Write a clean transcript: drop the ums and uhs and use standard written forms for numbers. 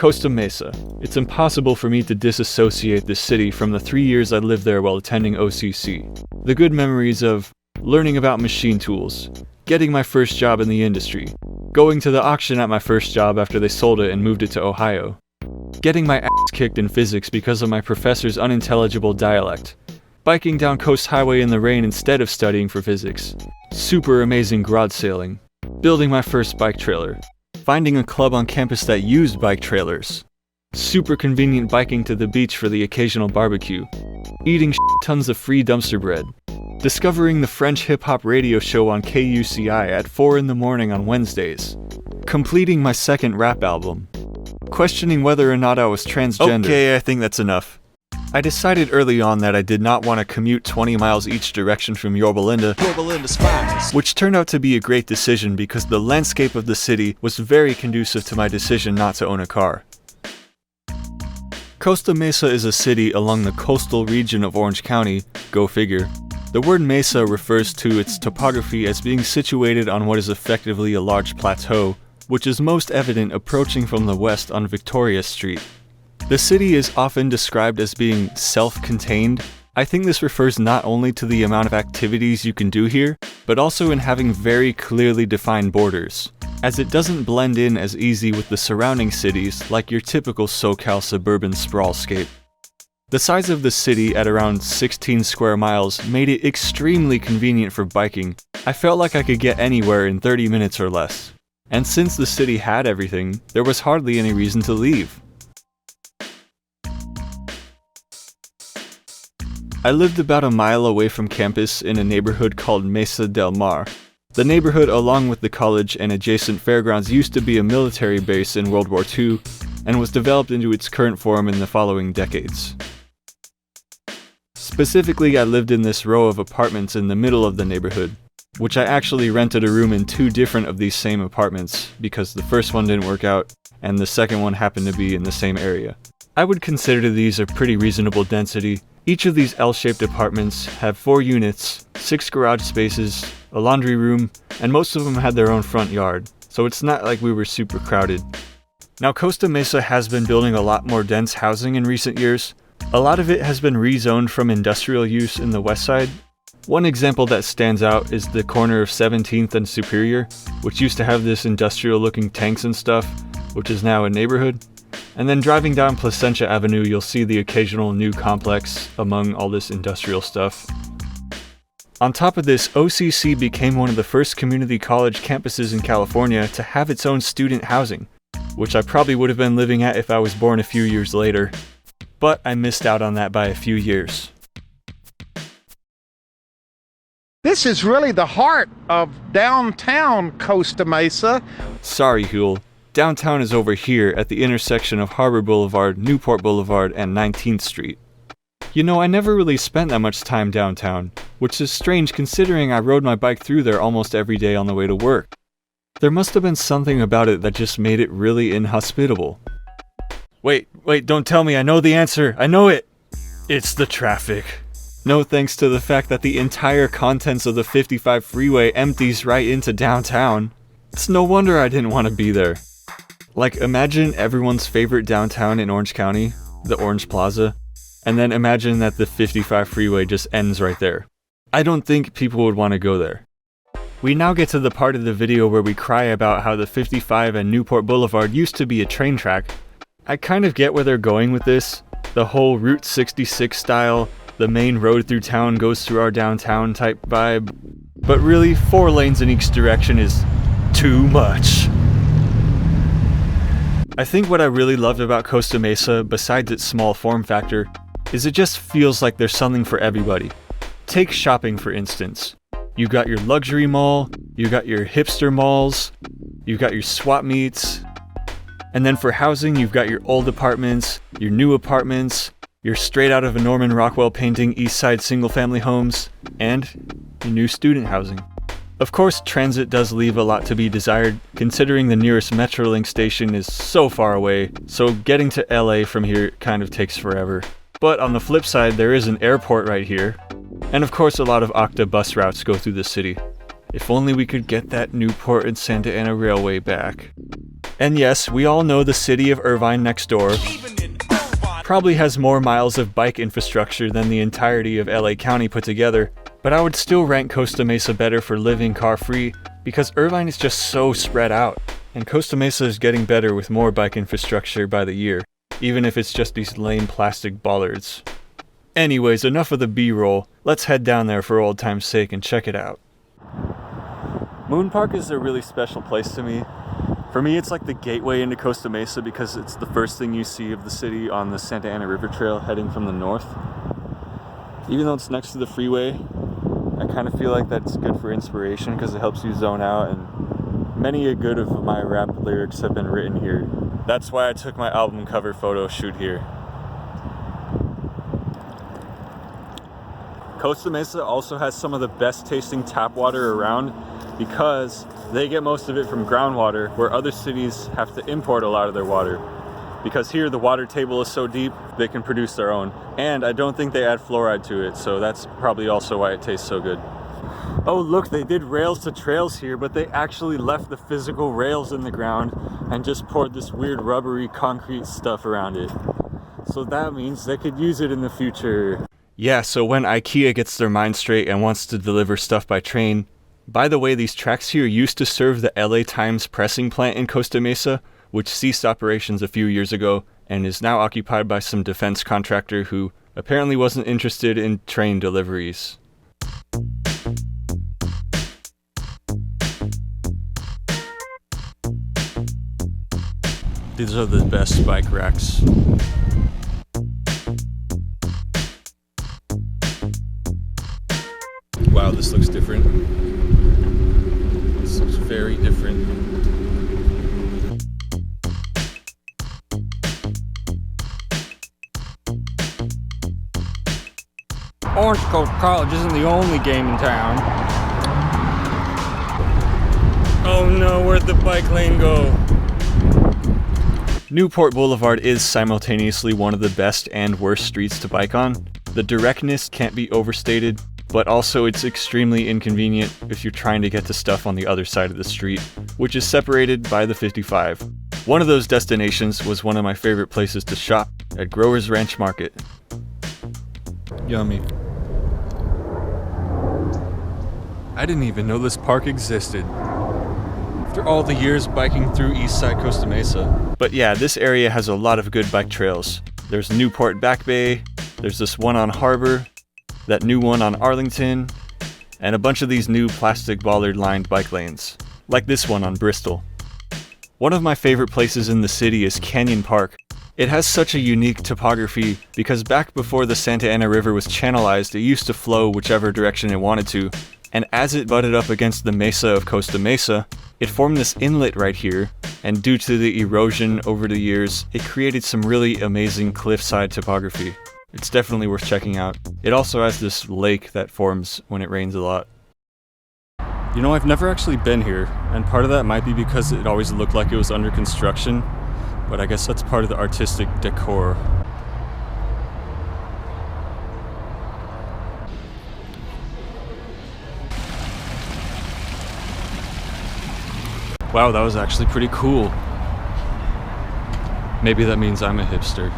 Costa Mesa. It's impossible for me to disassociate this city from the 3 years I lived there while attending OCC. The good memories of learning about machine tools, getting my first job in the industry, going to the auction at my first job after they sold it and moved it to Ohio, getting my ass kicked in physics because of my professor's unintelligible dialect, biking down Coast Highway in the rain instead of studying for physics, super amazing garage sailing, building my first bike trailer, finding a club on campus that used bike trailers, super convenient biking to the beach for the occasional barbecue, eating tons of free dumpster bread, discovering the French hip-hop radio show on KUCI at 4 in the morning on Wednesdays, completing my second rap album, questioning whether or not I was transgender. Okay, I think that's enough. I decided early on that I did not want to commute 20 miles each direction from Yorba Linda, which turned out to be a great decision because the landscape of the city was very conducive to my decision not to own a car. Costa Mesa is a city along the coastal region of Orange County, go figure. The word mesa refers to its topography as being situated on what is effectively a large plateau, which is most evident approaching from the west on Victoria Street. The city is often described as being self-contained. I think this refers not only to the amount of activities you can do here, but also in having very clearly defined borders, as it doesn't blend in as easy with the surrounding cities like your typical SoCal suburban sprawlscape. The size of the city at around 16 square miles made it extremely convenient for biking. I felt like I could get anywhere in 30 minutes or less. And since the city had everything, there was hardly any reason to leave. I lived about a mile away from campus in a neighborhood called Mesa del Mar. The neighborhood, along with the college and adjacent fairgrounds, used to be a military base in World War II and was developed into its current form in the following decades. Specifically, I lived in this row of apartments in the middle of the neighborhood, which I actually rented a room in 2 different of these same apartments because the first one didn't work out and the second one happened to be in the same area. I would consider these a pretty reasonable density. Each of these L-shaped apartments have 4 units, 6 garage spaces, a laundry room, and most of them had their own front yard, so it's not like we were super crowded. Now, Costa Mesa has been building a lot more dense housing in recent years. A lot of it has been rezoned from industrial use in the west side. One example that stands out is the corner of 17th and Superior, which used to have this industrial-looking tanks and stuff, which is now a neighborhood. And then driving down Placentia Avenue, you'll see the occasional new complex among all this industrial stuff. On top of this, OCC became one of the first community college campuses in California to have its own student housing, which I probably would have been living at if I was born a few years later. But I missed out on that by a few years. This is really the heart of downtown Costa Mesa. Sorry, Huel. Downtown is over here at the intersection of Harbor Boulevard, Newport Boulevard, and 19th Street. You know, I never really spent that much time downtown, which is strange considering I rode my bike through there almost every day on the way to work. There must have been something about it that just made it really inhospitable. Wait, don't tell me, I know the answer, I know it! It's the traffic. No thanks to the fact that the entire contents of the 55 freeway empties right into downtown. It's no wonder I didn't want to be there. Like, imagine everyone's favorite downtown in Orange County, the Orange Plaza, and then imagine that the 55 freeway just ends right there. I don't think people would want to go there. We now get to the part of the video where we cry about how the 55 and Newport Boulevard used to be a train track. I kind of get where they're going with this, the whole Route 66 style, the main road through town goes through our downtown type vibe, but really 4 lanes in each direction is too much. I think what I really loved about Costa Mesa, besides its small form factor, is it just feels like there's something for everybody. Take shopping for instance. You got your luxury mall, you got your hipster malls, you've got your swap meets, and then for housing you've got your old apartments, your new apartments, your straight out of a Norman Rockwell painting East Side single family homes, and your new student housing. Of course, transit does leave a lot to be desired, considering the nearest Metrolink station is so far away, so getting to LA from here kind of takes forever. But on the flip side, there is an airport right here, and of course a lot of Octa bus routes go through the city. If only we could get that Newport and Santa Ana Railway back. And yes, we all know the city of Irvine next door probably has more miles of bike infrastructure than the entirety of LA County put together, but I would still rank Costa Mesa better for living car-free because Irvine is just so spread out, and Costa Mesa is getting better with more bike infrastructure by the year, even if it's just these lame plastic bollards. Anyways, enough of the B-roll, let's head down there for old time's sake and check it out. Moon Park is a really special place to me. For me, it's like the gateway into Costa Mesa because it's the first thing you see of the city on the Santa Ana River Trail heading from the north. Even though it's next to the freeway, I kind of feel like that's good for inspiration because it helps you zone out, and many a good of my rap lyrics have been written here. That's why I took my album cover photo shoot here. Costa Mesa also has some of the best tasting tap water around because they get most of it from groundwater, where other cities have to import a lot of their water. Because here the water table is so deep, they can produce their own. And I don't think they add fluoride to it, so that's probably also why it tastes so good. Oh look, they did rails to trails here, but they actually left the physical rails in the ground and just poured this weird rubbery concrete stuff around it. So that means they could use it in the future. Yeah, so when IKEA gets their mind straight and wants to deliver stuff by train. By the way, these tracks here used to serve the LA Times pressing plant in Costa Mesa, which ceased operations a few years ago and is now occupied by some defense contractor who apparently wasn't interested in train deliveries. These are the best bike racks. Wow, this looks different. This looks very different. Orange Coast College isn't the only game in town. Oh no, where'd the bike lane go? Newport Boulevard is simultaneously one of the best and worst streets to bike on. The directness can't be overstated, but also it's extremely inconvenient if you're trying to get to stuff on the other side of the street, which is separated by the 55. One of those destinations was one of my favorite places to shop, at Growers Ranch Market. Yummy. I didn't even know this park existed. After all the years biking through Eastside Costa Mesa. But yeah, this area has a lot of good bike trails. There's Newport Back Bay, there's this one on Harbor, that new one on Arlington, and a bunch of these new plastic bollard-lined bike lanes, like this one on Bristol. One of my favorite places in the city is Canyon Park. It has such a unique topography because back before the Santa Ana River was channelized, it used to flow whichever direction it wanted to, and as it butted up against the mesa of Costa Mesa, it formed this inlet right here, and due to the erosion over the years, it created some really amazing cliffside topography. It's definitely worth checking out. It also has this lake that forms when it rains a lot. You know, I've never actually been here, and part of that might be because it always looked like it was under construction, but I guess that's part of the artistic decor. Wow, that was actually pretty cool. Maybe that means I'm a hipster.